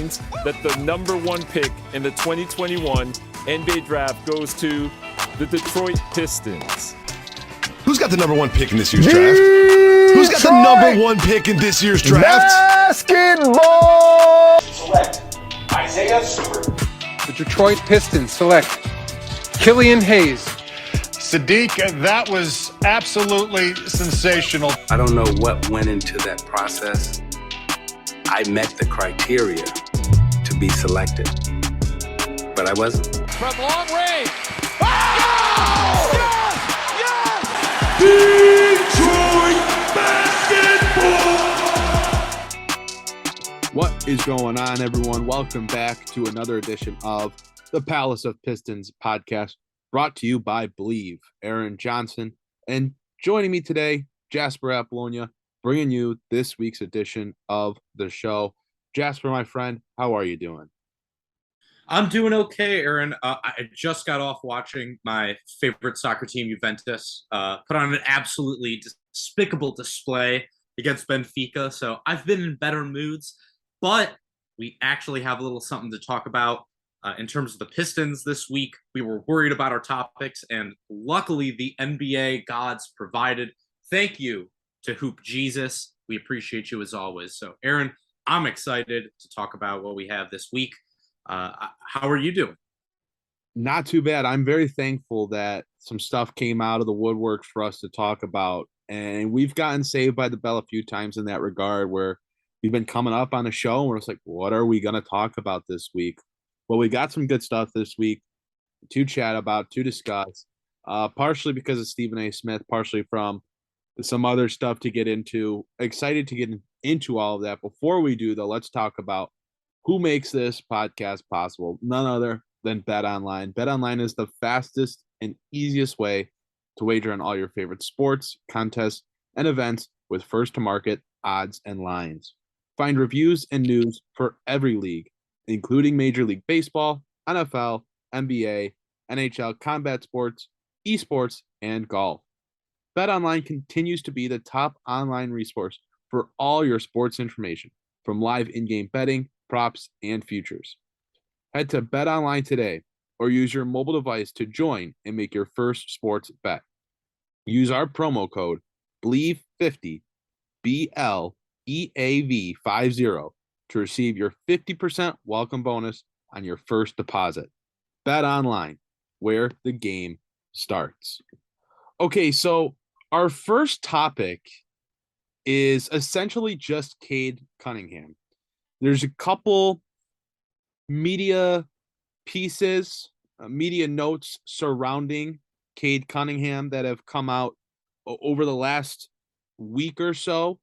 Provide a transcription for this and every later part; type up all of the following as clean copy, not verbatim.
means that the number one pick in the 2021 NBA draft goes to the Detroit Pistons. Who's got the number one pick in this year's draft? Who's got the number one pick in this year's draft? Basketball! Select Isaiah Stewart. The Detroit Pistons select Killian Hayes. Sadiq, that was absolutely sensational. I don't know what went into that process. I met the criteria to be selected, but I wasn't. From long range. Oh! Yes! Detroit basketball! What is going on, everyone? Welcome back to another edition of the Palace of Pistons Podcast, brought to you by Believe. Aaron Johnson, and joining me today, Jasper Apollonia, bringing you this week's edition of the show. Jasper, my friend, how are you doing? I'm doing okay, Aaron. I just got off watching my favorite soccer team, Juventus, put on an absolutely despicable display against Benfica. So I've been in better moods, but we actually have a little something to talk about in terms of the Pistons this week. We were worried about our topics, and luckily the NBA gods provided. Thank you to Hoop Jesus. We appreciate you as always. So, Aaron, I'm excited to talk about what we have this week. How are you doing? Not too bad. I'm very thankful that some stuff came out of the woodwork for us to talk about. And we've gotten saved by the bell a few times in that regard, where we've been coming up on a show and we're just like, what are we going to talk about this week? Well, we got some good stuff this week to chat about, to discuss, partially because of Stephen A. Smith, partially from some other stuff to get into. Excited to get into all of that. Before we do, though, let's talk about who makes this podcast possible. None other than BetOnline. BetOnline is the fastest and easiest way to wager on all your favorite sports, contests, and events with first-to-market odds and lines. Find reviews and news for every league, including Major League Baseball, NFL, NBA, NHL, combat sports, esports, and golf. BetOnline continues to be the top online resource for all your sports information, from live in-game betting, props, and futures. Head to BetOnline today or use your mobile device to join and make your first sports bet. Use our promo code BLEAV50, BLEAV50, to receive your 50% welcome bonus on your first deposit. BetOnline, where the game starts. Okay, so our first topic is essentially just Cade Cunningham. There's a couple media pieces, media notes surrounding Cade Cunningham that have come out over the last week or so.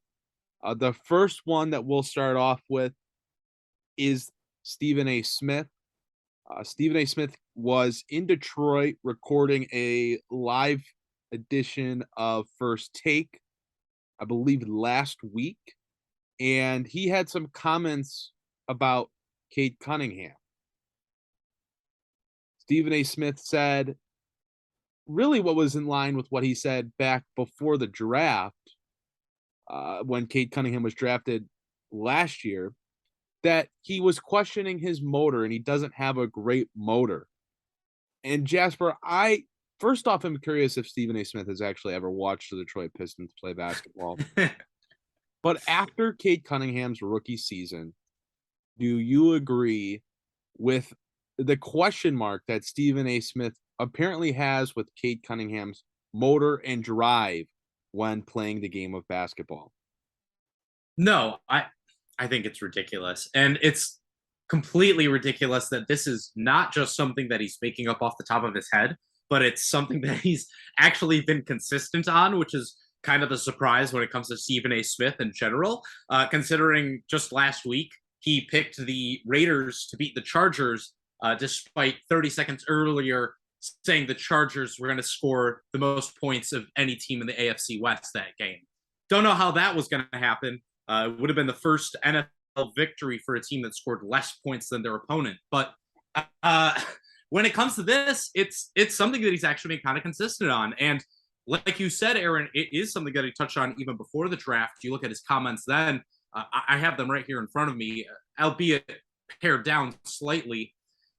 The first one that we'll start off with is Stephen A. Smith. Stephen A. Smith was in Detroit recording a live edition of First Take, I believe last week, and he had some comments about Cade Cunningham. Stephen A. Smith said really what was in line with what he said back before the draft, when Cade Cunningham was drafted last year, that he was questioning his motor and he doesn't have a great motor. And Jasper, first off, I'm curious if Stephen A. Smith has actually ever watched the Detroit Pistons play basketball. But after Cade Cunningham's rookie season, do you agree with the question mark that Stephen A. Smith apparently has with Cade Cunningham's motor and drive when playing the game of basketball? No, I think it's ridiculous. And it's completely ridiculous that this is not just something that he's making up off the top of his head, but it's something that he's actually been consistent on, which is kind of a surprise when it comes to Stephen A. Smith in general, considering just last week he picked the Raiders to beat the Chargers, despite 30 seconds earlier saying the Chargers were going to score the most points of any team in the AFC West that game. Don't know how that was going to happen. It would have been the first NFL victory for a team that scored less points than their opponent. But when it comes to this, it's something that he's actually been kind of consistent on. And like you said, Aaron, it is something that he touched on even before the draft. You look at his comments then. I have them right here in front of me, albeit pared down slightly.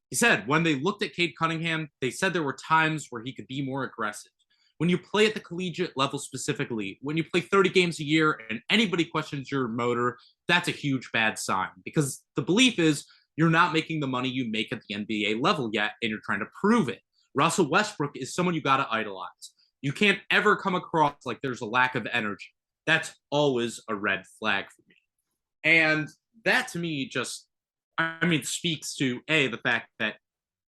He said when they looked at Cade Cunningham, they said there were times where he could be more aggressive. When you play at the collegiate level specifically, when you play 30 games a year and anybody questions your motor, that's a huge bad sign, because the belief is you're not making the money you make at the NBA level yet, and you're trying to prove it. Russell Westbrook is someone you got to idolize. You can't ever come across like there's a lack of energy. That's always a red flag for me. And that to me just, speaks to the fact that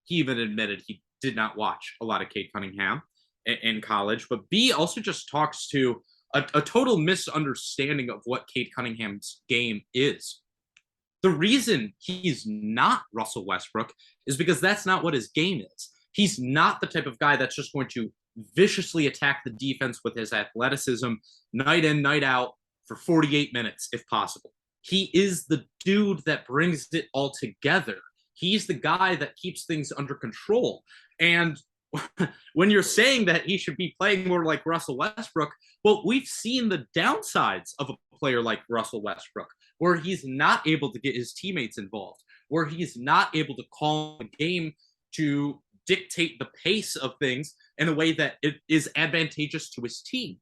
he even admitted he did not watch a lot of Cade Cunningham in college, but B, also just talks to a total misunderstanding of what Cade Cunningham's game is. The reason he's not Russell Westbrook is because that's not what his game is. He's not the type of guy that's just going to viciously attack the defense with his athleticism night in, night out for 48 minutes, if possible. He is the dude that brings it all together. He's the guy that keeps things under control. And when you're saying that he should be playing more like Russell Westbrook, well, we've seen the downsides of a player like Russell Westbrook, where he's not able to get his teammates involved, where he's not able to call the game to dictate the pace of things in a way that it is advantageous to his team.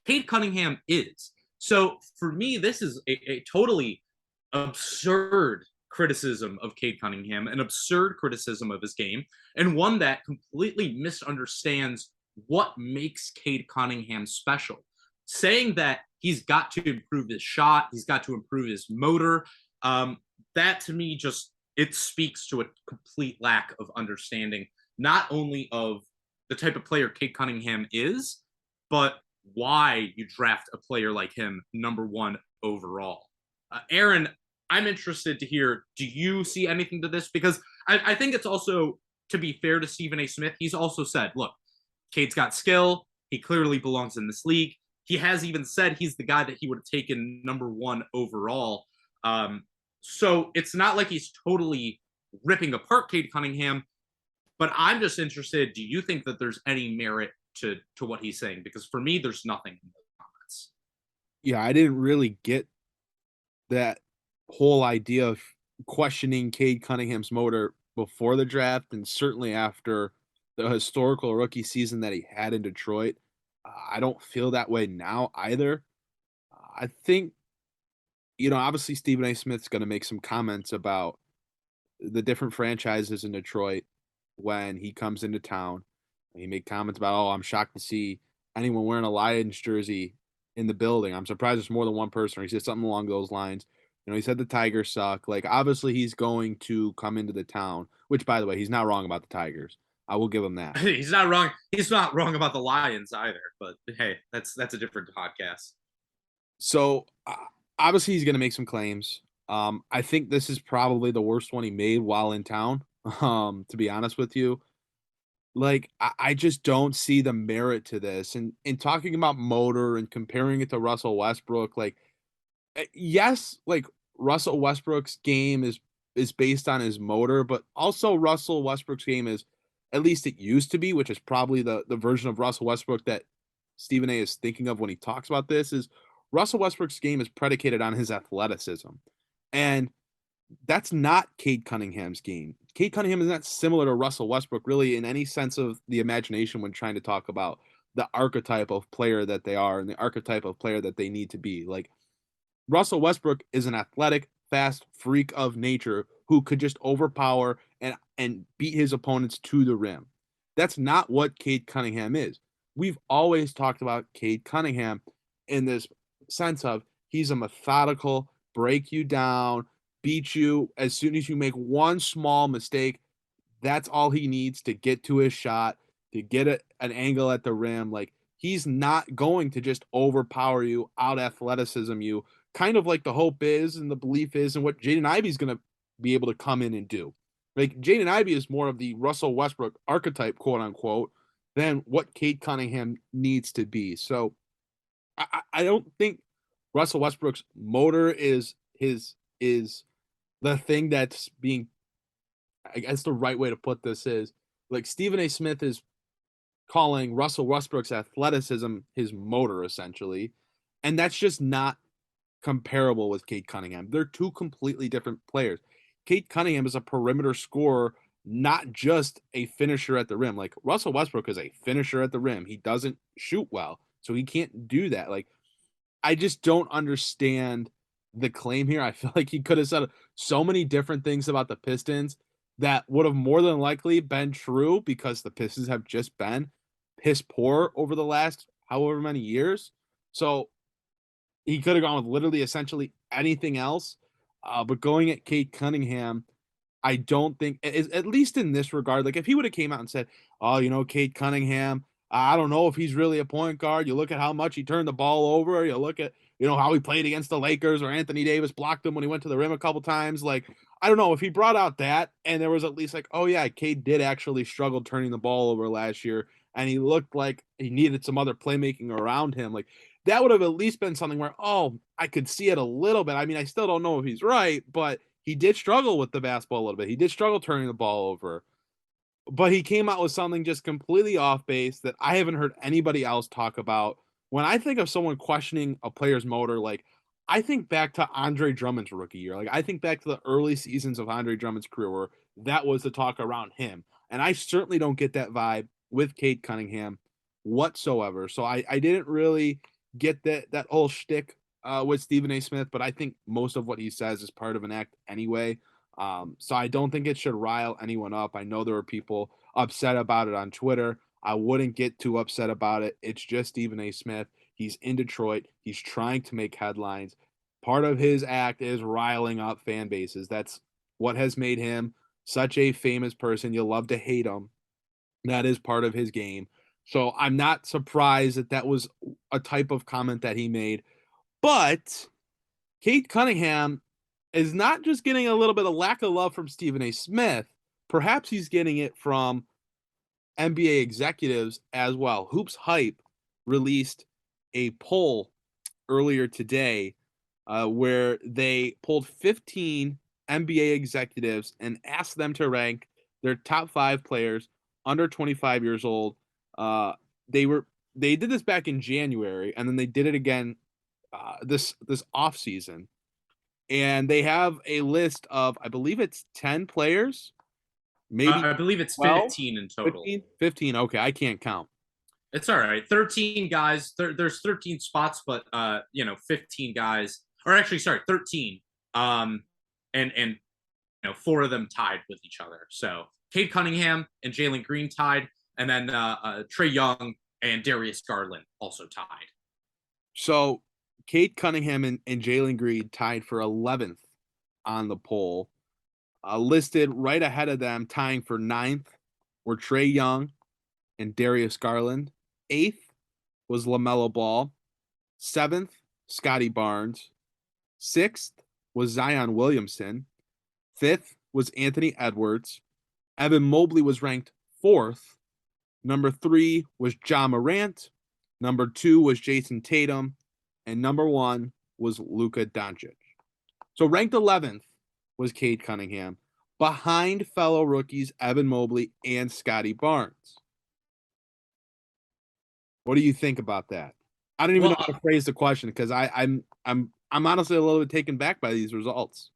Cade Cunningham is. So for me, this is a totally absurd criticism of Cade Cunningham, an absurd criticism of his game, and one that completely misunderstands what makes Cade Cunningham special. Saying that he's got to improve his shot, he's got to improve his motor, that to me just, it speaks to a complete lack of understanding, not only of the type of player Cade Cunningham is, but why you draft a player like him number 1 overall. Aaron, I'm interested to hear, do you see anything to this? Because I think it's also, to be fair to Stephen A. Smith, he's also said, look, Cade's got skill. He clearly belongs in this league. He has even said he's the guy that he would have taken number 1 overall. So it's not like he's totally ripping apart Cade Cunningham, but I'm just interested, do you think that there's any merit to what he's saying? Because for me, there's nothing in those comments. Yeah, I didn't really get that whole idea of questioning Cade Cunningham's motor before the draft, and certainly after the historical rookie season that he had in Detroit. I don't feel that way now either. I think, obviously Stephen A. Smith's going to make some comments about the different franchises in Detroit when he comes into town. He made comments about, I'm shocked to see anyone wearing a Lions jersey in the building. I'm surprised there's more than one person. Or he said something along those lines. He said the Tigers suck. Like, obviously he's going to come into the town, which, by the way, he's not wrong about the Tigers. I will give him that. He's not wrong. He's not wrong about the Lions either. But hey, that's a different podcast. So obviously he's going to make some claims. I think this is probably the worst one he made while in town. To be honest with you, like I just don't see the merit to this. And in talking about motor and comparing it to Russell Westbrook, like yes, like Russell Westbrook's game is based on his motor, but also Russell Westbrook's game is, at least it used to be, which is probably the version of Russell Westbrook that Stephen A. is thinking of when he talks about this, is Russell Westbrook's game is predicated on his athleticism. And that's not Cade Cunningham's game. Cade Cunningham is not similar to Russell Westbrook really in any sense of the imagination when trying to talk about the archetype of player that they are and the archetype of player that they need to be. Like, Russell Westbrook is an athletic, fast freak of nature who could just overpower and beat his opponents to the rim. That's not what Cade Cunningham is. We've always talked about Cade Cunningham in this sense of he's a methodical, break you down, beat you as soon as you make one small mistake. That's all he needs to get to his shot, to get an angle at the rim. Like, he's not going to just overpower you, out athleticism you, kind of like the hope is and the belief is and what Jaden Ivey's going to be able to come in and do. Like, Jaden Ivey is more of the Russell Westbrook archetype, quote unquote, than what Cade Cunningham needs to be. So I don't think Russell Westbrook's motor is the thing that's being, I guess the right way to put this is, like, Stephen A. Smith is calling Russell Westbrook's athleticism his motor, essentially. And that's just not comparable with Cade Cunningham. They're two completely different players. Cade Cunningham is a perimeter scorer, not just a finisher at the rim. Like Russell Westbrook is a finisher at the rim. He doesn't shoot well, so he can't do that. Like, I just don't understand the claim here. I feel like he could have said so many different things about the Pistons that would have more than likely been true, because the Pistons have just been piss poor over the last however many years. So he could have gone with literally essentially anything else. But going at Cade Cunningham, I don't think, at least in this regard, like if he would have came out and said, oh, Cade Cunningham, I don't know if he's really a point guard. You look at how much he turned the ball over. You look at, how he played against the Lakers, or Anthony Davis blocked him when he went to the rim a couple times. Like, I don't know if he brought out that and there was at least like, oh yeah, Cade did actually struggle turning the ball over last year, and he looked like he needed some other playmaking around him. Like, that would have at least been something where, oh, I could see it a little bit. I mean, I still don't know if he's right, but he did struggle with the basketball a little bit. He did struggle turning the ball over. But he came out with something just completely off base that I haven't heard anybody else talk about. When I think of someone questioning a player's motor, like, I think back to Andre Drummond's rookie year. Like, I think back to the early seasons of Andre Drummond's career where that was the talk around him. And I certainly don't get that vibe with Cade Cunningham whatsoever. So I didn't really get that whole shtick with Stephen A. Smith, but I think most of what he says is part of an act anyway. So I don't think it should rile anyone up. I know there were people upset about it on Twitter. I wouldn't get too upset about it. It's just Stephen A. Smith. He's in Detroit. He's trying to make headlines. Part of his act is riling up fan bases. That's what has made him such a famous person. You love to hate him. That is part of his game. So I'm not surprised that was a type of comment that he made. But Cade Cunningham is not just getting a little bit of lack of love from Stephen A. Smith. Perhaps he's getting it from NBA executives as well. Hoops Hype released a poll earlier today where they pulled 15 NBA executives and asked them to rank their top 5 players under 25 years old. They did this back in January, and then they did it again this off season. And they have a list of, I believe it's 10 players. Maybe I believe it's 12? 15 in total. 15. Okay, I can't count. It's all right. 13 guys. There's 13 spots, but 15 guys. Or actually, sorry, 13. And 4 of them tied with each other. So Cade Cunningham and Jalen Green tied, and then Trae Young and Darius Garland also tied. So Cade Cunningham and Jalen Green tied for 11th on the poll. Listed right ahead of them, tying for 9th, were Trae Young and Darius Garland. 8th was LaMelo Ball. 7th, Scotty Barnes. 6th was Zion Williamson. 5th was Anthony Edwards. Evan Mobley was ranked 4th. Number 3 was Ja Morant. Number 2 was Jason Tatum. And number 1 was Luka Doncic. So ranked 11th was Cade Cunningham, behind fellow rookies Evan Mobley and Scotty Barnes. What do you think about that? I don't even know how to phrase the question, because I'm honestly a little bit taken back by these results.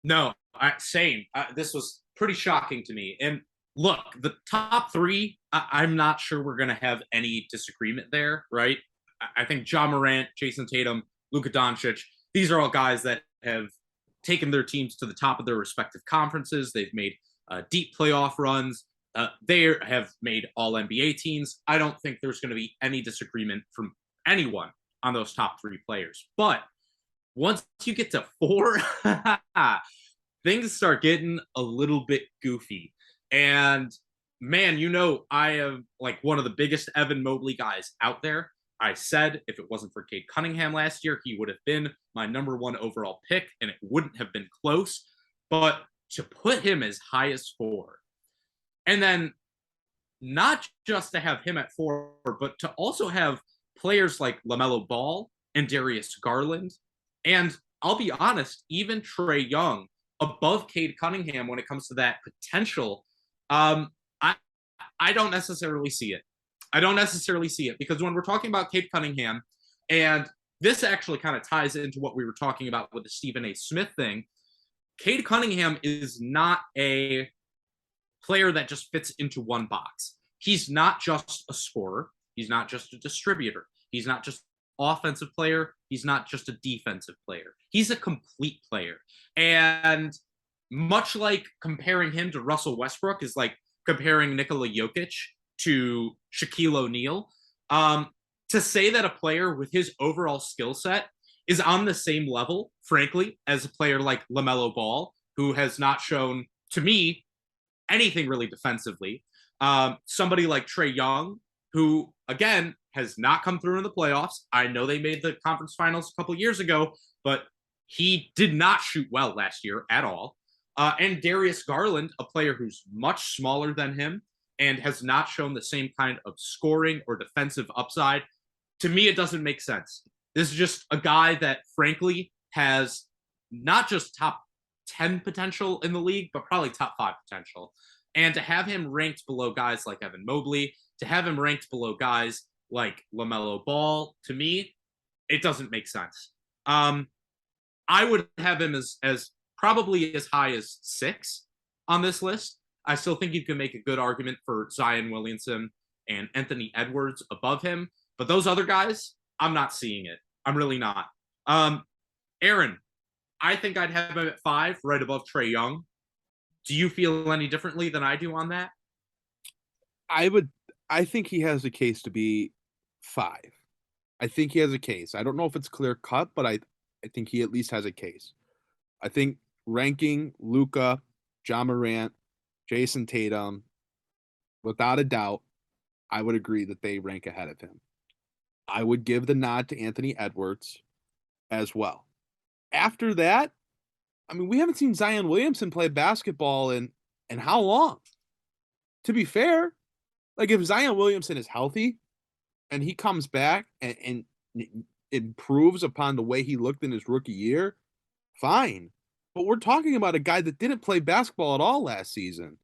No, same. This was pretty shocking to me. And look, the top 3, I'm not sure we're going to have any disagreement there, right? I think Ja Morant, Jason Tatum, Luka Doncic, these are all guys that have taken their teams to the top of their respective conferences. They've made deep playoff runs. They have made all NBA teams. I don't think there's going to be any disagreement from anyone on those top 3 players. But once you get to 4, things start getting a little bit goofy. And man, I am like one of the biggest Evan Mobley guys out there. I said if it wasn't for Cade Cunningham last year, he would have been my number 1 overall pick, and it wouldn't have been close. But to put him as high as 4, and then not just to have him at 4, but to also have players like LaMelo Ball and Darius Garland, and I'll be honest, even Trae Young above Cade Cunningham when it comes to that potential, I don't necessarily see it. I don't necessarily see it, because when we're talking about Cade Cunningham, and this actually kind of ties into what we were talking about with the Stephen A. Smith thing, Cade Cunningham is not a player that just fits into one box. He's not just a scorer. He's not just a distributor. He's not just offensive player. He's not just a defensive player. He's a complete player. And much like comparing him to Russell Westbrook is like comparing Nikola Jokic to Shaquille O'Neal. To say that a player with his overall skill set is on the same level, frankly, as a player like LaMelo Ball, who has not shown, to me, anything really defensively. Somebody like Trae Young, who, again, has not come through in the playoffs. I know they made the conference finals a couple years ago, but he did not shoot well last year at all. And Darius Garland, a player who's much smaller than him and has not shown the same kind of scoring or defensive upside. To me, it doesn't make sense. This is just a guy that, frankly, has not just top 10 potential in the league, but probably top 5 potential. And to have him ranked below guys like Evan Mobley, to have him ranked below guys like LaMelo Ball, to me, it doesn't make sense. I would have him as probably as high as 6 on this list. I still think you can make a good argument for Zion Williamson and Anthony Edwards above him. But those other guys, I'm not seeing it. I'm really not. Aaron, I think I'd have him at 5, right above Trae Young. Do you feel any differently than I do on that? I think he has a case to be 5. I think he has a case. I don't know if it's clear cut, but I think he at least has a case. I think ranking Luka, Ja Morant, Jason Tatum, without a doubt, I would agree that they rank ahead of him. I would give the nod to Anthony Edwards as well. After that, I mean, we haven't seen Zion Williamson play basketball in how long? To be fair, like if Zion Williamson is healthy and he comes back and improves upon the way he looked in his rookie year, fine. But we're talking about a guy that didn't play basketball at all last season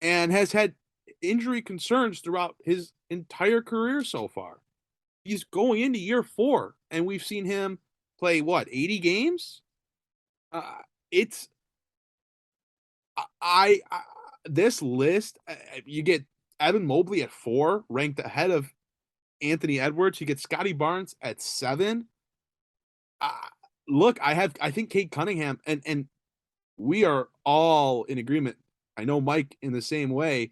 and has had injury concerns throughout his entire career so far. He's going into year 4, and we've seen him play, 80 games? This list, you get Evan Mobley at 4, ranked ahead of Anthony Edwards. You get Scotty Barnes at 7. Look, I think Cade Cunningham, and we are all in agreement. I know Mike, in the same way,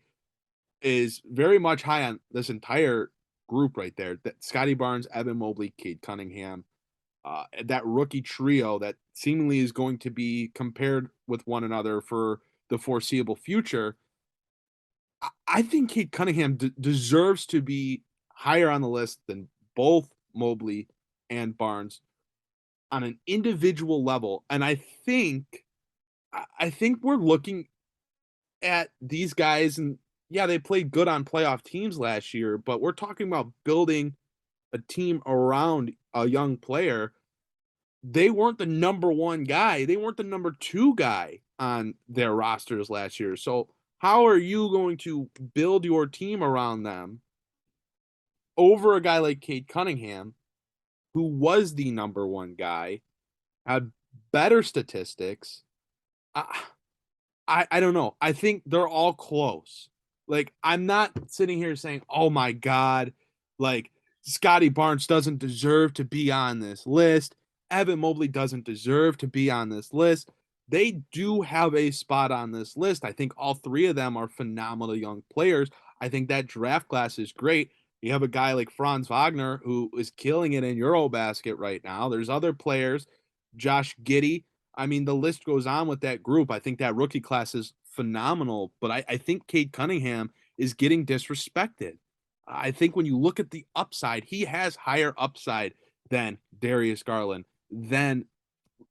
is very much high on this entire group right there. That Scotty Barnes, Evan Mobley, Cade Cunningham, that rookie trio that seemingly is going to be compared with one another for the foreseeable future. I think Cade Cunningham deserves to be higher on the list than both Mobley and Barnes on an individual level. And I think we're looking at these guys, and yeah, they played good on playoff teams last year, but we're talking about building a team around a young player. They weren't the number 1 guy. They weren't the number 2 guy on their rosters last year. So how are you going to build your team around them over a guy like Cade Cunningham, who was the number 1 guy, had better statistics? I don't know. I think they're all close. Like, I'm not sitting here saying, oh my God, like Scotty Barnes doesn't deserve to be on this list. Evan Mobley doesn't deserve to be on this list. They do have a spot on this list. I think all 3 of them are phenomenal young players. I think that draft class is great. You have a guy like Franz Wagner who is killing it in Eurobasket right now. There's other players, Josh Giddey. I mean, the list goes on with that group. I think that rookie class is phenomenal, but I think Cade Cunningham is getting disrespected. I think when you look at the upside, he has higher upside than Darius Garland, than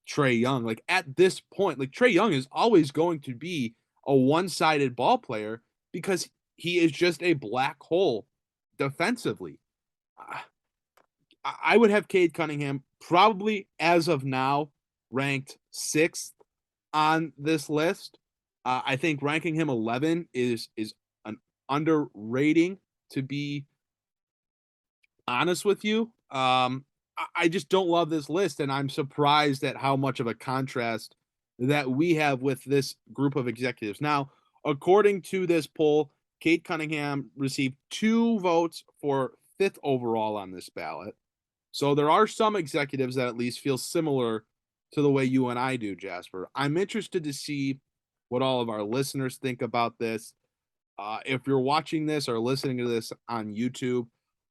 Trae Young. Like, at this point, like, Trae Young is always going to be a one-sided ball player because he is just a black hole defensively. I would have Cade Cunningham probably, as of now, ranked 6th on this list. I think ranking him 11 is an underrating, to be honest with you. I just don't love this list, and I'm surprised at how much of a contrast that we have with this group of executives. Now, according to this poll, Cade Cunningham received 2 votes for 5th overall on this ballot. So there are some executives that at least feel similar to the way you and I do, Jasper. I'm interested to see what all of our listeners think about this. If you're watching this or listening to this on YouTube,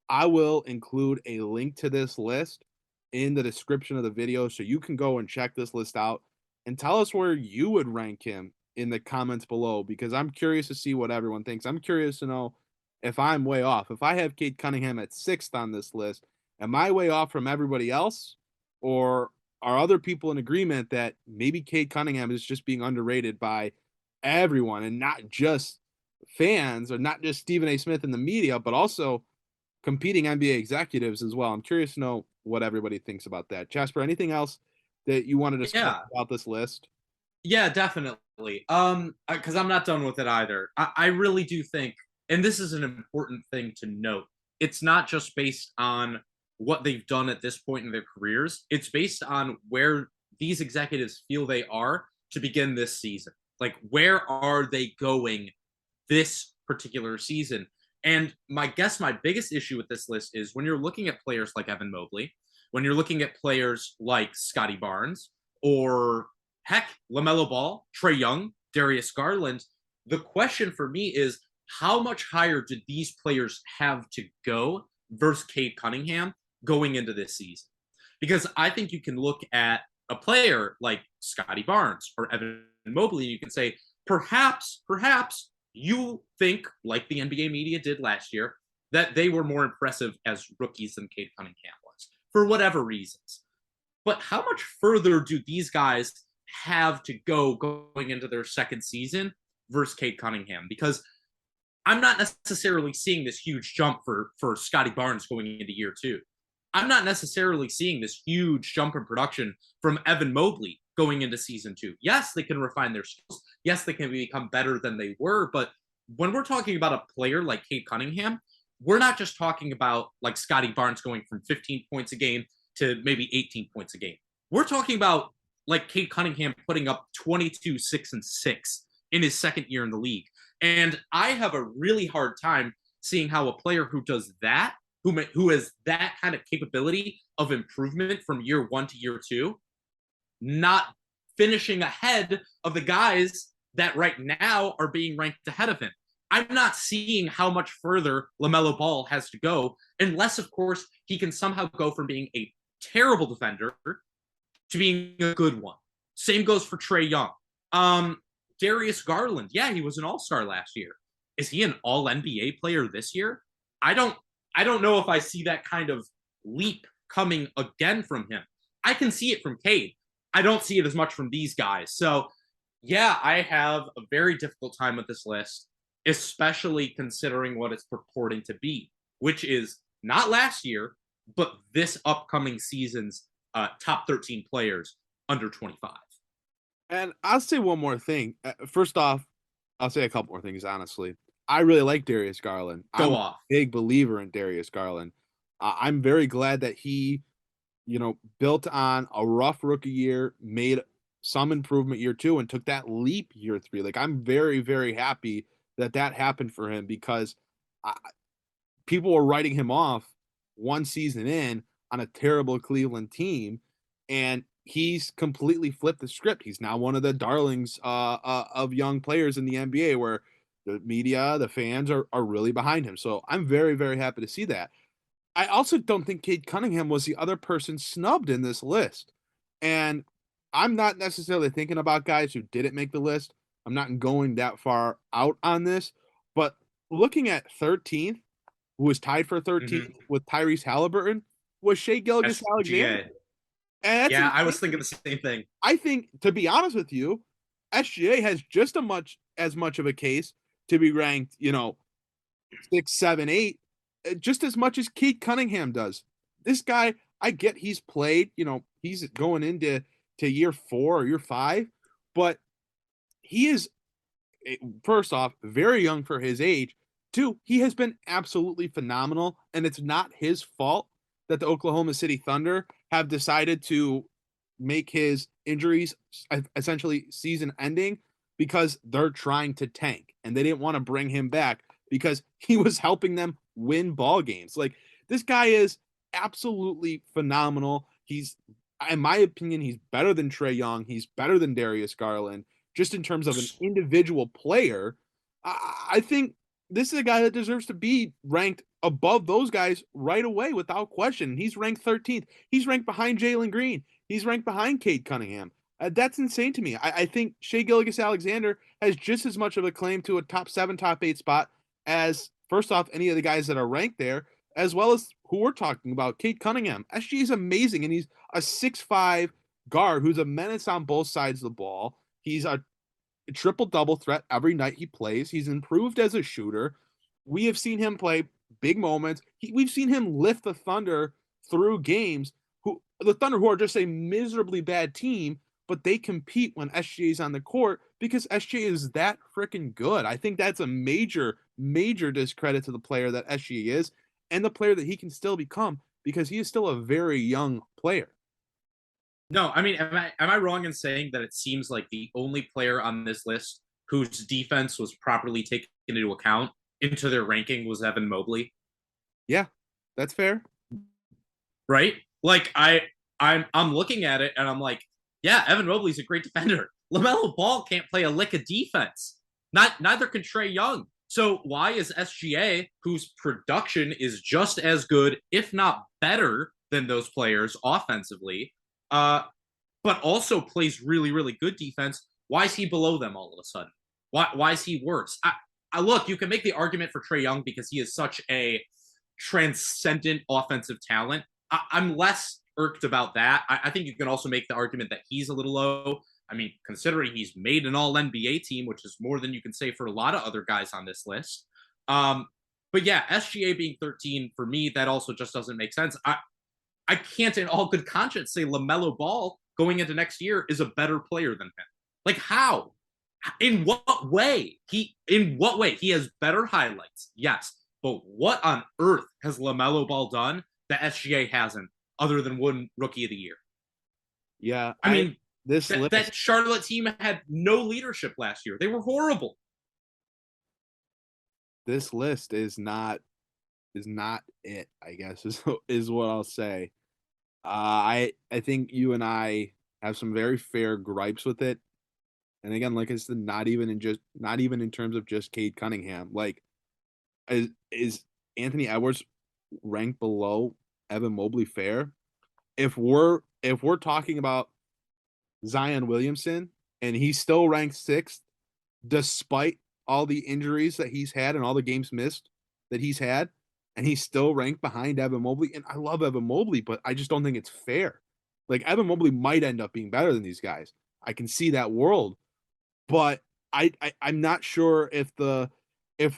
I will include a link to this list in the description of the video so you can go and check this list out and tell us where you would rank him in the comments below, because I'm curious to see what everyone thinks. I'm curious to know if I'm way off. If I have Cade Cunningham at 6th on this list, am I way off from everybody else? Or are other people in agreement that maybe Cade Cunningham is just being underrated by everyone and not just fans or not just Stephen A. Smith in the media, but also competing NBA executives as well? I'm curious to know what everybody thinks about that. Jasper, anything else that you wanted to say about this list? Yeah, definitely. Because I'm not done with it either. I really do think, and this is an important thing to note, it's not just based on what they've done at this point in their careers. It's based on where these executives feel they are to begin this season. Like, where are they going this particular season? And my biggest issue with this list is when you're looking at players like Evan Mobley, when you're looking at players like Scotty Barnes, or heck, LaMelo Ball, Trae Young, Darius Garland, the question for me is, how much higher did these players have to go versus Cade Cunningham going into this season? Because I think you can look at a player like Scotty Barnes or Evan Mobley, and you can say, perhaps you think, like the NBA media did last year, that they were more impressive as rookies than Cade Cunningham was, for whatever reasons. But how much further do these guys have to go going into their second season versus Cade Cunningham? Because I'm not necessarily seeing this huge jump for Scotty Barnes going into year 2. I'm not necessarily seeing this huge jump in production from Evan Mobley going into season 2. Yes, they can refine their skills. Yes, they can become better than they were. But when we're talking about a player like Cade Cunningham, we're not just talking about like Scotty Barnes going from 15 points a game to maybe 18 points a game. We're talking about like Cade Cunningham putting up 22, 6, and 6 in his second year in the league. And I have a really hard time seeing how a player who does that, who has that kind of capability of improvement from year 1 to year 2, not finishing ahead of the guys that right now are being ranked ahead of him. I'm not seeing how much further LaMelo Ball has to go, unless, of course, he can somehow go from being a terrible defender to being a good one. Same goes for Trae Young. Darius Garland, yeah, he was an all-star last year. Is he an all-NBA player this year? I don't know if I see that kind of leap coming again from him. I can see it from Cade. I don't see it as much from these guys. So, yeah, I have a very difficult time with this list, especially considering what it's purporting to be, which is not last year, but this upcoming season's top 13 players under 25. And I'll say one more thing. First off, I'll say a couple more things, honestly. I really like Darius Garland. I'm a big believer in Darius Garland. I'm very glad that he, built on a rough rookie year, made some improvement year 2, and took that leap year 3. Like, I'm very, very happy that happened for him, because people were writing him off one season in on a terrible Cleveland team, and he's completely flipped the script. He's now one of the darlings of young players in the NBA, where the media, the fans are really behind him. So I'm very, very happy to see that. I also don't think Cade Cunningham was the other person snubbed in this list. And I'm not necessarily thinking about guys who didn't make the list. I'm not going that far out on this. But looking at 13th, who was tied for 13th with Tyrese Halliburton, was Shai Gilgeous-Alexander. Yeah, I was thinking the same thing. I think, to be honest with you, SGA has just as much of a case to be ranked, 6, 7, 8, just as much as Cade Cunningham does. This guy, I get he's played, he's going into year 4 or year 5, but he is, first off, very young for his age. 2, he has been absolutely phenomenal, and it's not his fault that the Oklahoma City Thunder have decided to make his injuries, essentially season ending, because they're trying to tank and they didn't want to bring him back because he was helping them win ball games. Like, this guy is absolutely phenomenal. He's, in my opinion, he's better than Trae Young. He's better than Darius Garland. Just in terms of an individual player, I think this is a guy that deserves to be ranked above those guys right away without question. He's ranked 13th. He's ranked behind Jalen Green. He's ranked behind Cade Cunningham. That's insane to me. I think Shai Gilgeous-Alexander has just as much of a claim to a top 7, top 8 spot as, first off, any of the guys that are ranked there, as well as who we're talking about, Cade Cunningham. SG is amazing, and he's a 6'5" guard who's a menace on both sides of the ball. He's a triple-double threat every night he plays. He's improved as a shooter. We have seen him play big moments. We've seen him lift the Thunder through games. The Thunder, who are just a miserably bad team, but they compete when SGA is on the court because SGA is that freaking good. I think that's a major, major discredit to the player that SGA is and the player that he can still become because he is still a very young player. No, I mean, am I wrong in saying that it seems like the only player on this list whose defense was properly taken into account into their ranking was Evan Mobley? Yeah, that's fair. Right? Like, I'm looking at it and I'm like, yeah, Evan Mobley's a great defender. LaMelo Ball can't play a lick of defense. Neither can Trae Young. So why is SGA, whose production is just as good, if not better than those players offensively, but also plays really, really good defense, why is he below them all of a sudden? Why is he worse? I look, you can make the argument for Trae Young because he is such a transcendent offensive talent. I'm less irked about that. I think you can also make the argument that he's a little low. I mean, considering he's made an all-NBA team, which is more than you can say for a lot of other guys on this list. But yeah, SGA being 13, for me, that also just doesn't make sense. I can't in all good conscience say LaMelo Ball going into next year is a better player than him. Like, how? In what way? He has better highlights, yes. But what on earth has LaMelo Ball done that SGA hasn't, other than one Rookie of the Year? Yeah, I mean, that Charlotte team had no leadership last year. They were horrible. This list is not it, I guess, is what I'll say. I think you and I have some very fair gripes with it. And again, like I said, not even in terms of just Cade Cunningham. Like, is Anthony Edwards ranked below Evan Mobley fair? If we're talking about Zion Williamson and he's still ranked 6th despite all the injuries that he's had and all the games missed that he's had, and he's still ranked behind Evan Mobley. And I love Evan Mobley, but I just don't think it's fair. Like, Evan Mobley might end up being better than these guys. I can see that world, but I'm not sure if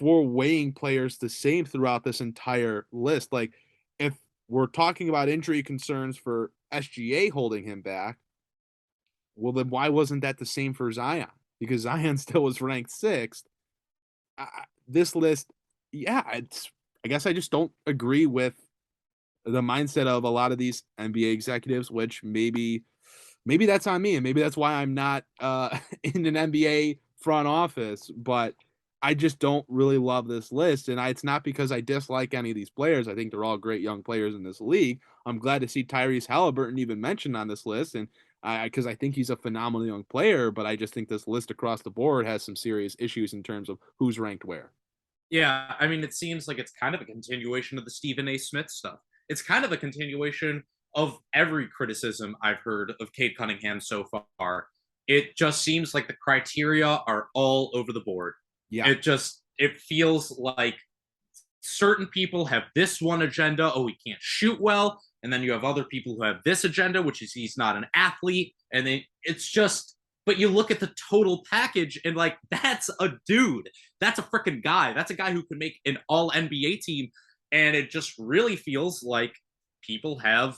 we're weighing players the same throughout this entire list. Like, if we're talking about injury concerns for SGA holding him back, well, then why wasn't that the same for Zion? Because Zion still was ranked 6th. This list, yeah, I guess I just don't agree with the mindset of a lot of these NBA executives, which maybe that's on me, and maybe that's why I'm not in an NBA front office, but I just don't really love this list. And it's not because I dislike any of these players. I think they're all great young players in this league. I'm glad to see Tyrese Halliburton even mentioned on this list, and because I think he's a phenomenal young player, but I just think this list across the board has some serious issues in terms of who's ranked where. Yeah, I mean, it seems like it's kind of a continuation of the Stephen A. Smith stuff. It's kind of a continuation of every criticism I've heard of Cade Cunningham so far. It just seems like the criteria are all over the board. Yeah. It feels like certain people have this one agenda. Oh, he can't shoot well. And then you have other people who have this agenda, which is he's not an athlete. And then it's just, but you look at the total package and like, that's a dude. That's a freaking guy. That's a guy who can make an all NBA team. And it just really feels like people have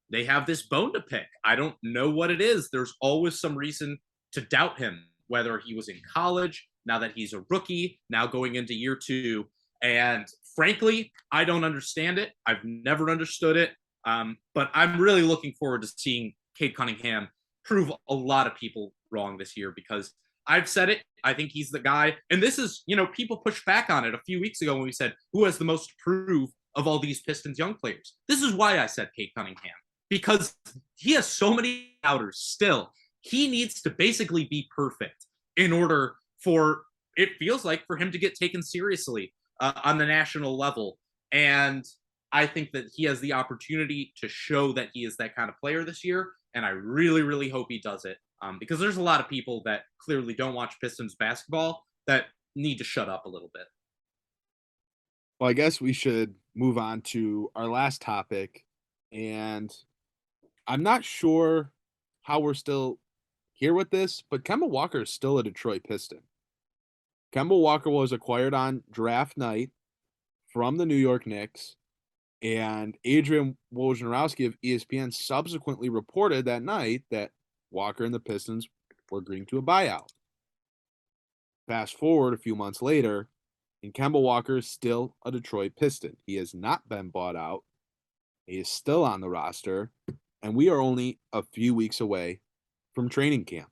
this bone to pick. I don't know what it is. There's always some reason to doubt him, whether he was in college, now that he's a rookie, now going into year 2. And frankly, I don't understand it. I've never understood it. But I'm really looking forward to seeing Cade Cunningham prove a lot of people wrong this year because I've said it. I think he's the guy. And this is, people pushed back on it a few weeks ago when we said, who has the most to prove of all these Pistons young players? This is why I said Cade Cunningham, because he has so many doubters still. He needs to basically be perfect in order for, it feels like, for him to get taken seriously on the national level. And I think that he has the opportunity to show that he is that kind of player this year. And I really, really hope he does it because there's a lot of people that clearly don't watch Pistons basketball that need to shut up a little bit. Well, I guess we should move on to our last topic. And I'm not sure how we're still here with this, but Kemba Walker is still a Detroit Piston. Kemba Walker was acquired on draft night from the New York Knicks, and Adrian Wojnarowski of ESPN subsequently reported that night that Walker and the Pistons were agreeing to a buyout. Fast forward a few months later, and Kemba Walker is still a Detroit Piston. He has not been bought out. He is still on the roster, and we are only a few weeks away from training camp.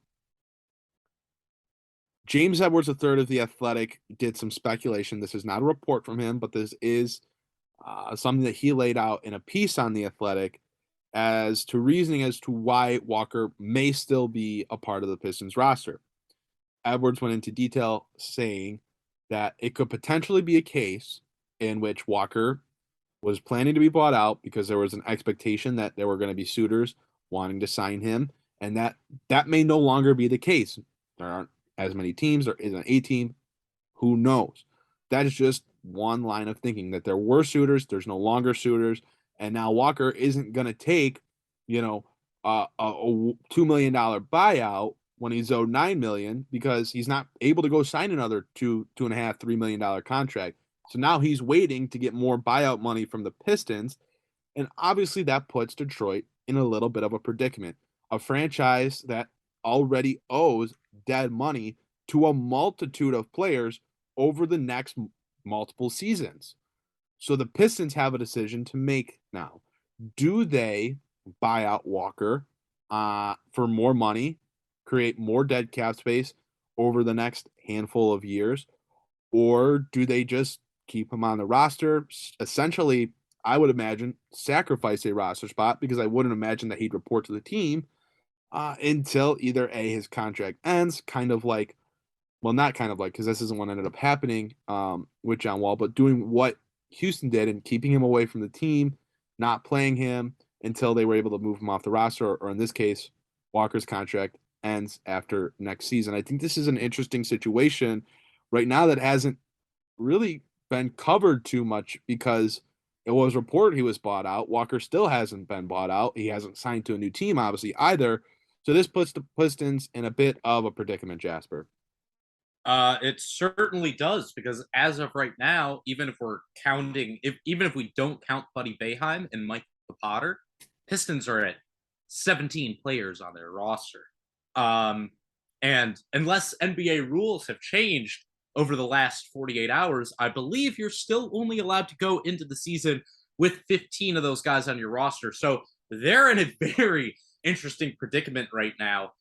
James Edwards III of The Athletic did some speculation. This is not a report from him, but this is something that he laid out in a piece on The Athletic as to reasoning as to why Walker may still be a part of the Pistons roster. Edwards went into detail saying that it could potentially be a case in which Walker was planning to be bought out because there was an expectation that there were going to be suitors wanting to sign him, and that may no longer be the case. There aren't as many teams. There isn't a team. Who knows? That is just one line of thinking, that there were suitors, there's no longer suitors, and now Walker isn't going to take, a $2 million buyout when he's owed $9 million because he's not able to go sign another $2.5-3 million contract. So now he's waiting to get more buyout money from the Pistons, and obviously that puts Detroit in a little bit of a predicament. A franchise that already owes dead money to a multitude of players over the next multiple seasons. So the Pistons have a decision to make now. Do they buy out Walker for more money, create more dead cap space over the next handful of years, or do they just keep him on the roster? Essentially, I would imagine sacrifice a roster spot because I wouldn't imagine that he'd report to the team until either his contract ends, not because this isn't what ended up happening with John Wall, but doing what Houston did and keeping him away from the team, not playing him until they were able to move him off the roster, or in this case, Walker's contract ends after next season. I think this is an interesting situation right now that hasn't really been covered too much because it was reported he was bought out. Walker still hasn't been bought out. He hasn't signed to a new team, obviously, either. So this puts the Pistons in a bit of a predicament, Jasper. It certainly does, because as of right now, even if we're counting, even if we don't count Buddy Boeheim and Mike Potter, Pistons are at 17 players on their roster. And unless NBA rules have changed over the last 48 hours, I believe you're still only allowed to go into the season with 15 of those guys on your roster. So they're in a very interesting predicament right now.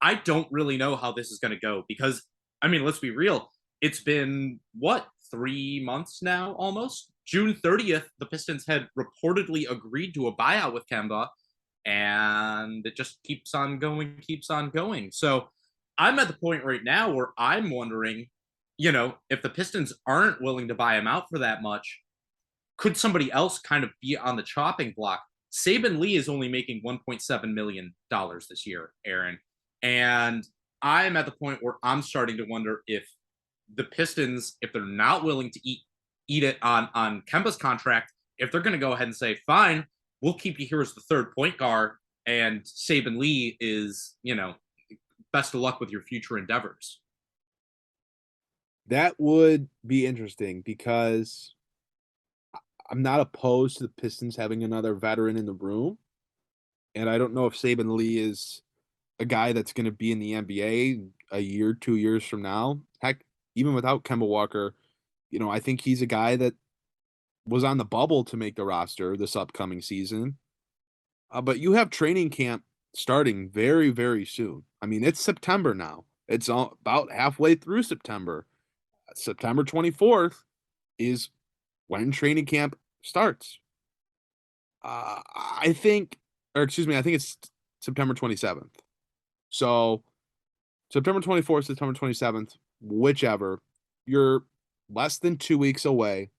I don't really know how this is going to go because, let's be real. It's been, 3 months now almost? June 30th, the Pistons had reportedly agreed to a buyout with Kemba, and it just keeps on going. So I'm at the point right now where I'm wondering, if the Pistons aren't willing to buy him out for that much, could somebody else kind of be on the chopping block? Saben Lee is only making $1.7 million this year, Aaron. And I'm at the point where I'm starting to wonder if the Pistons, if they're not willing to eat it on Kemba's contract, if they're going to go ahead and say, fine, we'll keep you here as the third point guard, and Saben Lee is, best of luck with your future endeavors. That would be interesting because I'm not opposed to the Pistons having another veteran in the room. And I don't know if Saben Lee is a guy that's going to be in the NBA a year, 2 years from now. Heck, even without Kemba Walker, I think he's a guy that was on the bubble to make the roster this upcoming season. But you have training camp starting very, very soon. I mean, it's September now. It's about halfway through September. September 24th is when training camp starts. I think it's September 27th. So September 24th, September 27th, whichever. You're less than 2 weeks away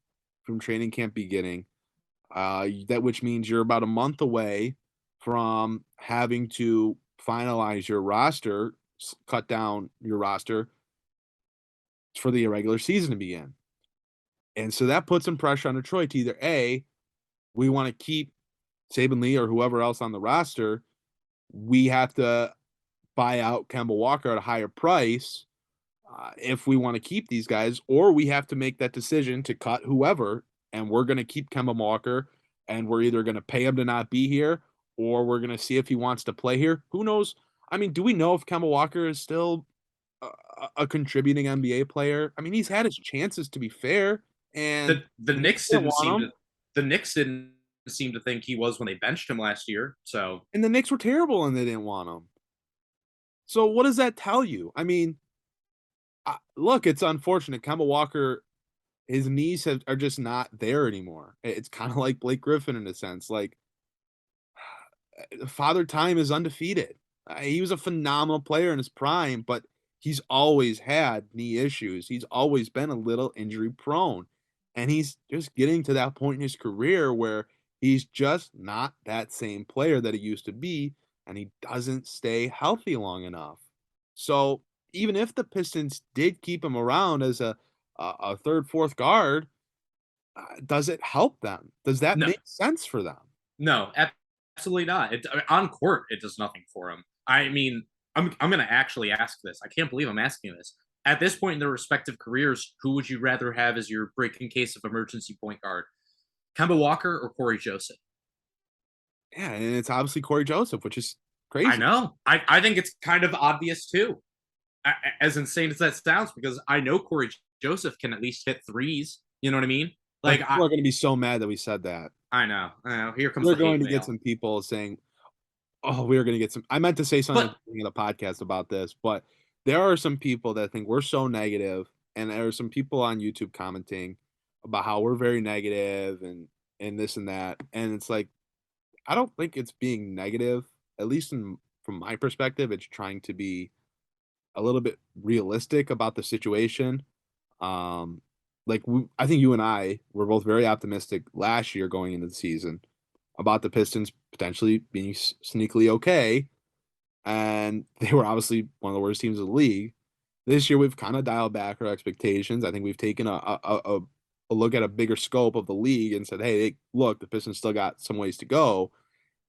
from training camp beginning. Which means you're about a month away from having to finalize your roster, cut down your roster for the irregular season to begin. And so that puts some pressure on Detroit to either A, we want to keep Saben Lee or whoever else on the roster. We have to buy out Kemba Walker at a higher price if we want to keep these guys, or we have to make that decision to cut whoever, and we're going to keep Kemba Walker, and we're either going to pay him to not be here, or we're going to see if he wants to play here. Who knows? I mean, do we know if Kemba Walker is still a contributing NBA player? I mean, he's had his chances, to be fair, and the Knicks didn't seem to think he was when they benched him last year. So, and the Knicks were terrible, and they didn't want him. So what does that tell you? I mean, look, it's unfortunate. Kemba Walker, his knees are just not there anymore. It's kind of like Blake Griffin in a sense. Like, Father Time is undefeated. He was a phenomenal player in his prime, but he's always had knee issues. He's always been a little injury prone. And he's just getting to that point in his career where he's just not that same player that he used to be, and he doesn't stay healthy long enough. So even if the Pistons did keep him around as a third, fourth guard, does it help them? Does that make sense for them? No, absolutely not. On court, it does nothing for him. I mean, I'm going to actually ask this. I can't believe I'm asking this. At this point in their respective careers, who would you rather have as your break in case of emergency point guard? Kemba Walker or Corey Joseph? Yeah, and it's obviously Corey Joseph, which is crazy. I know. I think it's kind of obvious too. As insane as that sounds, because I know Corey Joseph can at least hit threes. You know what I mean? Like, people are going to be so mad that we said that. I know. Here comes. We're going to get some people saying, "Oh, we're going to get some." I meant to say something in the podcast about this, but there are some people that think we're so negative, and there are some people on YouTube commenting about how we're very negative and this and that, and it's like, I don't think it's being negative. At least from my perspective, it's trying to be a little bit realistic about the situation. I think you and I were both very optimistic last year going into the season about the Pistons potentially being sneakily okay, and they were obviously one of the worst teams in the league. This year, we've kind of dialed back our expectations. I think we've taken a look at a bigger scope of the league and said, hey, look, the Pistons still got some ways to go.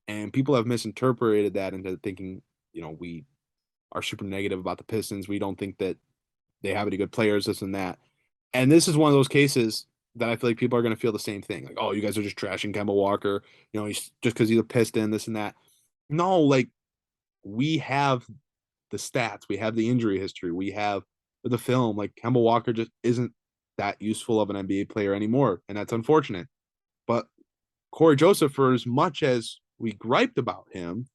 And people have misinterpreted that into thinking, we are super negative about the Pistons. We don't think that they have any good players, this and that. And this is one of those cases that I feel like people are going to feel the same thing. Like, oh, you guys are just trashing Kemba Walker. He's just because he's a Piston, this and that. No, like, we have the stats. We have the injury history. We have the film. Like, Kemba Walker just isn't that useful of an NBA player anymore, and that's unfortunate. But Corey Joseph, for as much as we griped about him,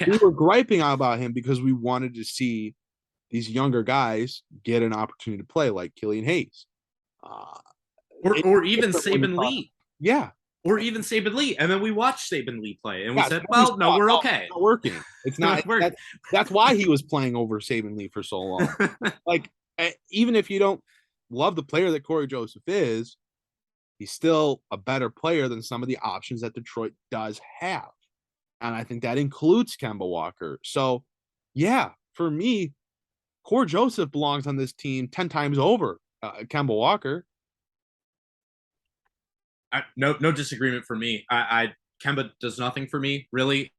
we were griping about him because we wanted to see these younger guys get an opportunity to play, like Killian Hayes. Or even Saben Lee. Yeah. Or even Saben Lee. And then we watched Saben Lee play, and we said, well, no, we're okay. It's not working. It's not working. That's why he was playing over Saben Lee for so long. Like, even if you don't love the player that Corey Joseph is, he's still a better player than some of the options that Detroit does have. And I think that includes Kemba Walker. So, yeah, for me, Corey Joseph belongs on this team 10 times over Kemba Walker. No disagreement for me. Kemba does nothing for me, really,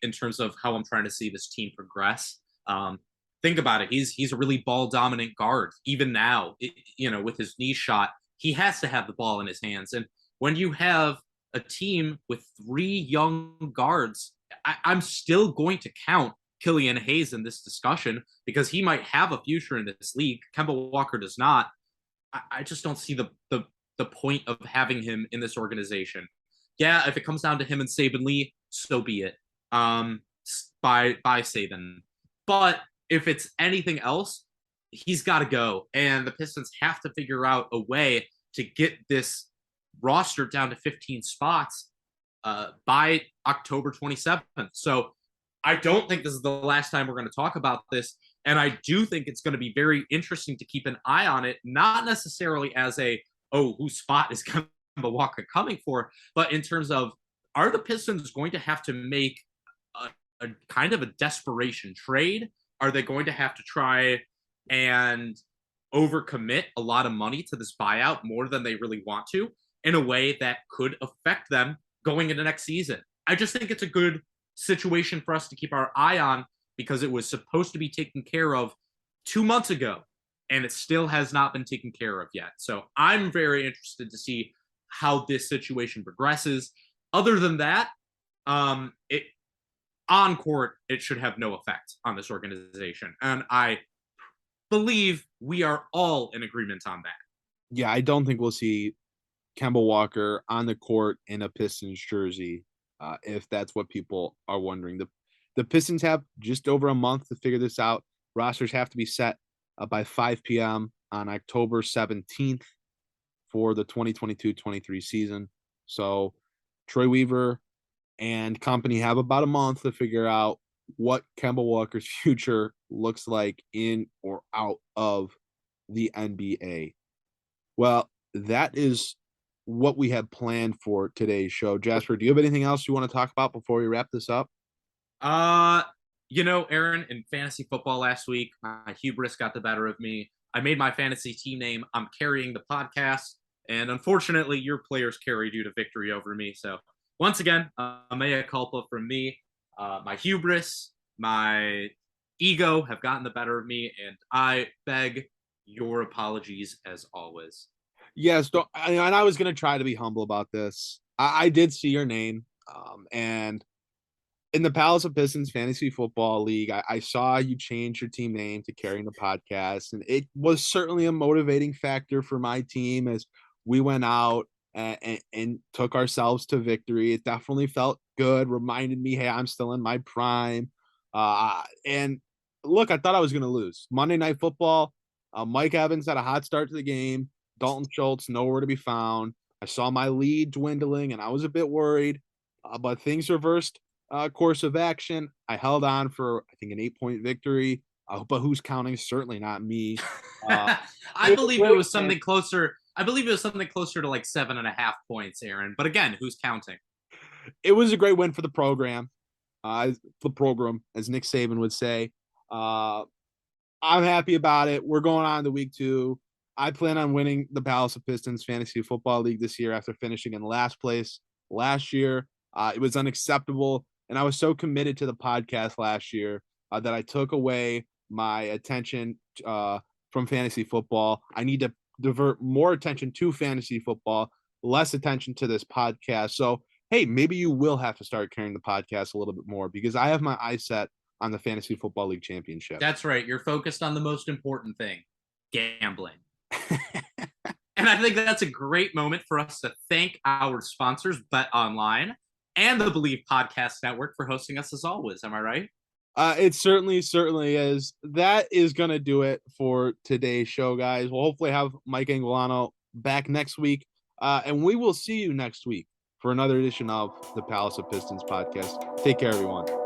in terms of how I'm trying to see this team progress. Think about it. He's a really ball-dominant guard. Even now, with his knee shot, he has to have the ball in his hands. And when you have a team with 3 young guards, I'm still going to count Killian Hayes in this discussion because he might have a future in this league. Kemba Walker does not. I just don't see the point of having him in this organization. Yeah, if it comes down to him and Saben Lee, so be it. by Saban. But if it's anything else, he's got to go. And the Pistons have to figure out a way to get this roster down to 15 spots by October 27th. So I don't think this is the last time we're going to talk about this. And I do think it's going to be very interesting to keep an eye on it, not necessarily as whose spot is Kemba Walker coming for, but in terms of, are the Pistons going to have to make a kind of a desperation trade? Are they going to have to try and overcommit a lot of money to this buyout more than they really want to in a way that could affect them going into next season? I just think it's a good situation for us to keep our eye on, because it was supposed to be taken care of 2 months ago, and it still has not been taken care of yet. So I'm very interested to see how this situation progresses. Other than that, on court, it should have no effect on this organization. And I believe we are all in agreement on that. Yeah, I don't think we'll see Kemba Walker on the court in a Pistons jersey, if that's what people are wondering. The Pistons have just over a month to figure this out. Rosters have to be set by 5 p.m. on October 17th for the 2022-23 season. So Troy Weaver and company have about a month to figure out what Kemba Walker's future looks like in or out of the NBA. Well, that is what we have planned for today's show. Jasper, do you have anything else you want to talk about before we wrap this up? Aaron, in fantasy football last week, my hubris got the better of me. I made my fantasy team name I'm Carrying the Podcast, and unfortunately, your players carried you to victory over me. So once again, a mea culpa from me. My hubris, my ego have gotten the better of me, and I beg your apologies as always. Yes, and I was going to try to be humble about this. I did see your name, and in the Palace of Pistons Fantasy Football League, I saw you change your team name to Carrying the Podcast, and it was certainly a motivating factor for my team as we went out and took ourselves to victory. It definitely felt good, reminded me, hey, I'm still in my prime. And look, I thought I was going to lose. Monday Night Football, Mike Evans had a hot start to the game. Dalton Schultz, nowhere to be found. I saw my lead dwindling, and I was a bit worried, but things reversed. Course of action. I held on for, I think, an 8-point victory, but who's counting? Certainly not me. I believe it was something closer. I believe it was something closer to like 7.5 points, Aaron. But again, who's counting? It was a great win for the program. As Nick Saban would say. I'm happy about it. We're going on to week 2. I plan on winning the Palace of Pistons Fantasy Football League this year after finishing in last place last year. It was unacceptable. And I was so committed to the podcast last year that I took away my attention from fantasy football. I need to divert more attention to fantasy football, less attention to this podcast. So, hey, maybe you will have to start carrying the podcast a little bit more, because I have my eyes set on the Fantasy Football League Championship. That's right. You're focused on the most important thing, gambling. And I think that's a great moment for us to thank our sponsors, Bet Online and the Believe Podcast Network, for hosting us as always. Am I right? It certainly is. That is going to do it for today's show, guys. We'll hopefully have Mike Anguilano back next week, and we will see you next week for another edition of the Palace of Pistons podcast. Take care, everyone.